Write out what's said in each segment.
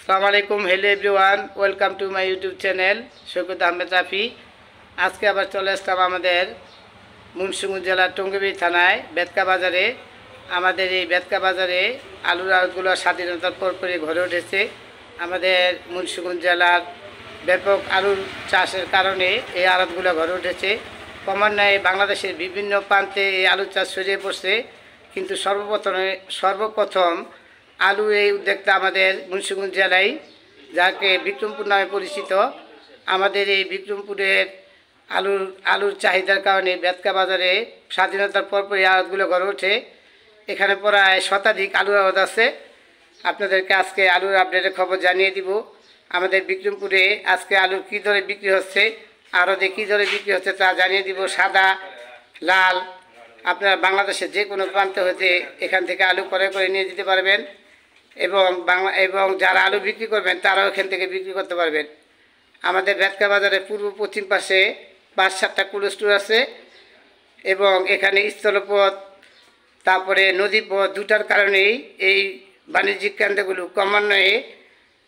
আসসালামু আলাইকুম, hello everyone, welcome to my YouTube channel Saikat Ahmed Rafi. আজকে আবার চলে আসলাম আমাদের মুন্সিগঞ্জ জেলার টঙ্গিবাড়ি থানায় বেতকা বাজারে। আমাদের এই বেতকা বাজারে আলুর আড়তগুলো স্বাধীনতার পরপরই গড়ে উঠেছে। আমাদের মুন্সিগঞ্জ জেলার ব্যাপক আলুর চাষের কারণে এই আড়তগুলো গড়ে উঠেছে। ক্রমান্বয়ে বাংলাদেশের বিভিন্ন প্রান্তে এই আলু চাষ ছড়িয়ে পড়ছে, কিন্তু সর্বপ্রথম আলু এই উদ্যোক্তা আমাদের মুন্সিগঞ্জ জেলায়, যাকে বিক্রমপুর নামে পরিচিত। আমাদের এই বিক্রমপুরের আলুর চাহিদার কারণে বেতকা বাজারে স্বাধীনতার পরপরই আড়তগুলো গড়ে ওঠে। এখানে প্রায় শতাধিক আলুর আড়ত আছে। আপনাদেরকে আজকে আলুর আপডেটের খবর জানিয়ে দিব। আমাদের বিক্রমপুরে আজকে আলুর কী দরে বিক্রি হচ্ছে, আড়তে কী দরে বিক্রি হচ্ছে তা জানিয়ে দিব। সাদা, লাল, আপনারা বাংলাদেশের যে কোনো প্রান্ত হতে এখান থেকে আলু ক্রয় করে নিয়ে যেতে পারবেন এবং যারা আলু বিক্রি করবেন তারাও এখান থেকে বিক্রি করতে পারবেন। আমাদের বেতকা বাজারে পূর্ব পশ্চিম পাশে 5-7টা কোল্ড স্টোর আছে এবং এখানে স্থলপথ তারপরে নদীপথ দুটার কারণেই এই বাণিজ্যিক কেন্দ্রগুলো ক্রমান্বয়ে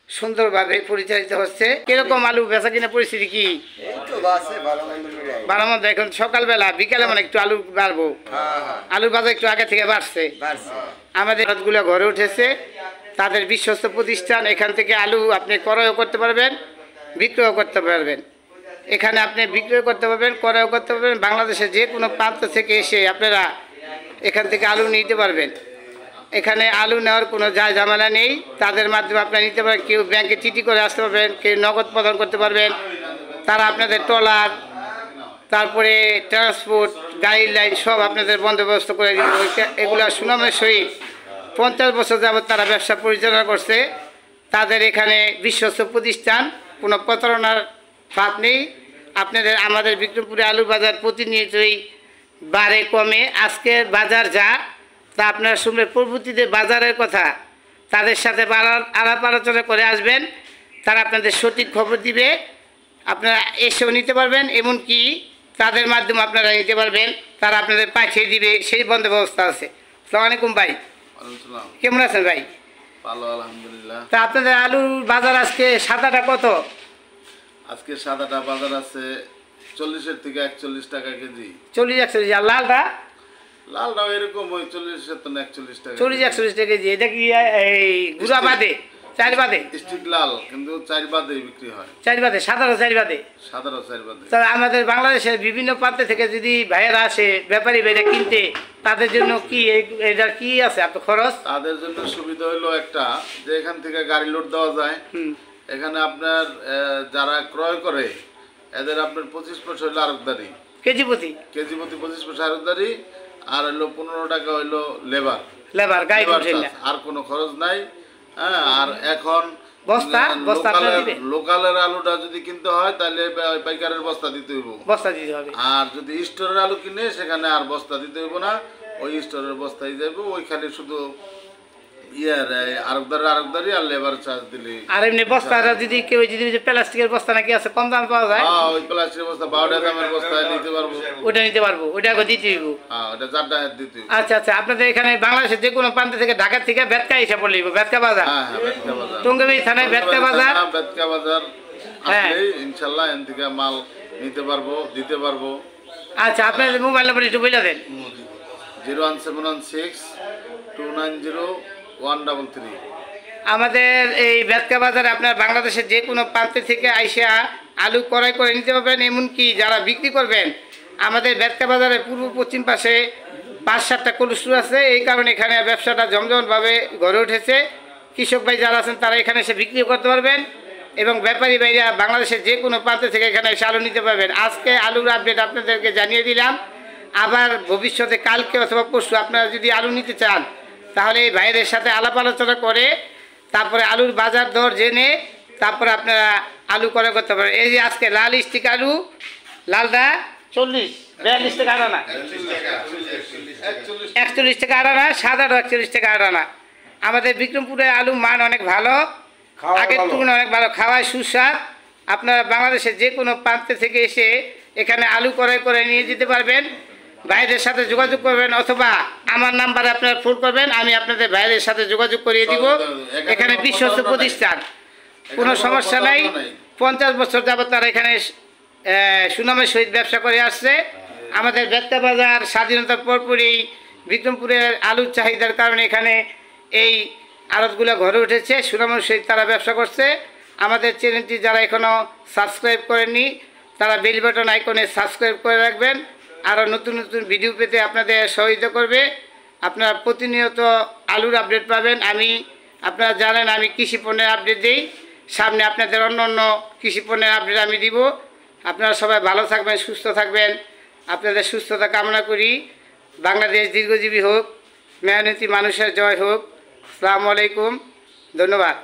সুন্দরভাবে পরিচালিত হচ্ছে। কিরকম আলু বেচা কিনা পরিস্থিতি কি? ভালো মন্দ। এখন সকালবেলা বিকালে মানে একটু আলু বাড়বো, আলুর বাজার একটু আগে থেকে বাড়ছে। আমাদের আড়তগুলো গড়ে উঠেছে, তাদের বিশ্বস্ত প্রতিষ্ঠান। এখান থেকে আলু আপনি ক্রয়ও করতে পারবেন, বিক্রয় করতে পারবেন। এখানে আপনি বিক্রয় করতে পারবেন, ক্রয়ও করতে পারবেন। বাংলাদেশের যে কোনো প্রান্ত থেকে এসে আপনারা এখান থেকে আলু নিতে পারবেন। এখানে আলু নেওয়ার কোনো ঝামেলা নেই, তাদের মাধ্যমে আপনারা নিতে পারেন। কেউ ব্যাংকে চিঠি করে আসতে পারবেন, কেউ নগদ প্রদান করতে পারবেন। তারা আপনাদের ট্রলার, তারপরে ট্রান্সপোর্ট, গাড়ির লাইন সব আপনাদের বন্দোবস্ত করে দিল। এগুলো সুনামের সহিত 50 বছর যাবৎ তারা ব্যবসা পরিচালনা করছে। তাদের এখানে বিশ্বস্ত প্রতিষ্ঠান, কোনো প্রতারণার ফাঁদ নেই। আমাদের বিক্রমপুরে আলুর বাজার প্রতিনিয়তই বাড়ে কমে। আজকের বাজার যা তা আপনারা শুনলে পরবর্তীতে বাজারের কথা তাদের সাথে আলাপ আলোচনা করে আসবেন, তারা আপনাদের সঠিক খবর দিবে। আপনারা এসেও নিতে পারবেন, এমনকি তাদের মাধ্যমে আপনারা নিতে পারবেন, তারা আপনাদের পাঠিয়ে দিবে, সেই বন্দোবস্ত আছে। আসসালামু আলাইকুম ভাই, কেমন আছেন ভাই? ভালো, আলহামদুলিল্লাহ। তা আপনাদের আলুর বাজার আজকে সাদাটা কত? আজকে সাদাটা বাজার আছে 40 থেকে 41 টাকা কেজি। 40-41। আর লালটা? লালটাও এরকম ওই 40 থেকে 41 টাকা। 40-41 টাকা কেজি। এটা কি এই গুড়া বাদে, চার বাদে? স্টিক লাল, কিন্তু 4 বাদে বিক্রি হয়। 4 বাদে, সাদারও 4 বাদে? সাদারও 4 বাদে। তবে আমাদের বাংলাদেশের বিভিন্ন প্রান্ত থেকে যদি ভাইয়েরা আসে ব্যাপারী ভাইরা কিনতে, তাদের জন্য কি এটা কি আছে আপনার খরচ? তাদের জন্য সুবিধা হলো একটা, যে এখান থেকে গাড়ি লোড দেওয়া যায়। এখানে আপনার যারা ক্রয় করে এদের আপনার 25% হইলো আড়তদারি, কেজি প্রতি 25% আড়তদারি, আর হইলো 15 টাকা হইলো লেবার গাড়ি, আর কোনো খরচ নাই। হ্যাঁ, আর এখন লোকালের আলুটা যদি কিনতে হয় তাহলে পাইকারের বস্তা দিতে হইব, আর যদি স্টোরের আলু কিনে সেখানে আর বস্তা দিতে হইব না, ওই স্টোরের বস্তায় যাইব। ওইখানে শুধু আরেকদারি আর লেবার চার্জ দিলে। আর এমনি বস্তাটা যদি কেউ প্লাস্টিকের বস্তা নাকি আছে কম দাম পাওয়া যায়, ওই প্লাস্টিকের বস্তা 12 টাকা দামের বস্তা নিতে পারবো, ওটা নিতে পারবো, ওটা দিতে হইব। ওটা 4 টাকা দিতে হইব। আচ্ছা আচ্ছা। আপনাদের এখানে বাংলাদেশের যে কোনো প্রান্ত থেকে, ঢাকা থেকে বেতকা হিসাব বললেই বেতকা বাজার, বেতকা বাজার, টঙ্গিবাড়ি থানায় বেতকা বাজার আসলেই ইনশাআল্লাহ এখান থেকে মাল নিতে পারবো, দিতে পারবো। আচ্ছা, আপনাদের মোবাইল নাম্বার একটু বলে দেন। 01716290133। আমাদের এই বেতকা বাজারে আপনার বাংলাদেশের যে কোনো প্রান্ত থেকে আইসা আলু ক্রয় করে নিতে পারবেন। এমনকি যারা বিক্রি করবেন, আমাদের বেতকা বাজারের পূর্ব পশ্চিম পাশে 5-7টা কোল্ড স্টোর আছে। এই কারণে এখানে ব্যবসাটা জমজমভাবে গড়ে উঠেছে। কৃষক ভাই যারা আছেন তারা এখানে এসে বিক্রি করতে পারবেন এবং ব্যাপারী ভাইরা বাংলাদেশের যে কোনো প্রান্ত থেকে এখানে এসে আলু নিতে পারবেন। আজকে আলুর আপডেট আপনাদেরকে জানিয়ে দিলাম। আবার ভবিষ্যতে কালকে অথবা পরশু আপনারা যদি আলু নিতে চান, তাহলে এই ভাইয়ের সাথে আলাপ আলোচনা করে তারপরে আলুর বাজার দর জেনে তারপরে আপনারা আলু ক্রয় করতে পারেন। এই যে আজকে লাল স্টিক আলু, লালটা 40-42 টাকা আনা, 41 টাকা আনা, সাদাটা 41 টাকা আনা। আমাদের বিক্রমপুরের আলু মান অনেক ভালো, আগের তুলনায় অনেক ভালো, খাওয়ায় সুস্বাদ। আপনারা বাংলাদেশের যে কোনো প্রান্ত থেকে এসে এখানে আলু ক্রয় করে নিয়ে যেতে পারবেন। ভাইদের সাথে যোগাযোগ করবেন অথবা আমার নাম্বারে আপনারা ফোন করবেন, আমি আপনাদের ভাইদের সাথে যোগাযোগ করিয়ে দিব। এখানে বিশ্বস্ত প্রতিষ্ঠান, কোনো সমস্যা নাই। 50 বছর যাবত তারা এখানে সুনামের সহিত ব্যবসা করে আসছে। আমাদের বেত্তা বাজার স্বাধীনতার পরপরই বিক্রমপুরের আলুর চাহিদার কারণে এখানে এই আড়তগুলো ঘরে উঠেছে, সুনামের সহিত তারা ব্যবসা করছে। আমাদের চ্যানেলটি যারা এখনও সাবস্ক্রাইব করেননি তারা বেল বাটন আইকনে সাবস্ক্রাইব করে রাখবেন। আরও নতুন নতুন ভিডিও পেতে আপনাদের সহযোগিতা করবে। আপনারা প্রতিনিয়ত আলুর আপডেট পাবেন। আপনারা জানেন আমি কৃষি পণ্যের আপডেট দিই, সামনে আপনাদের অন্য অন্য কৃষি পণ্যের আপডেট আমি দিব। আপনারা সবাই ভালো থাকবেন, সুস্থ থাকবেন। আপনাদের সুস্থতা কামনা করি। বাংলাদেশ দীর্ঘজীবী হোক, মেহনতি মানুষের জয় হোক। আসসালামু আলাইকুম, ধন্যবাদ।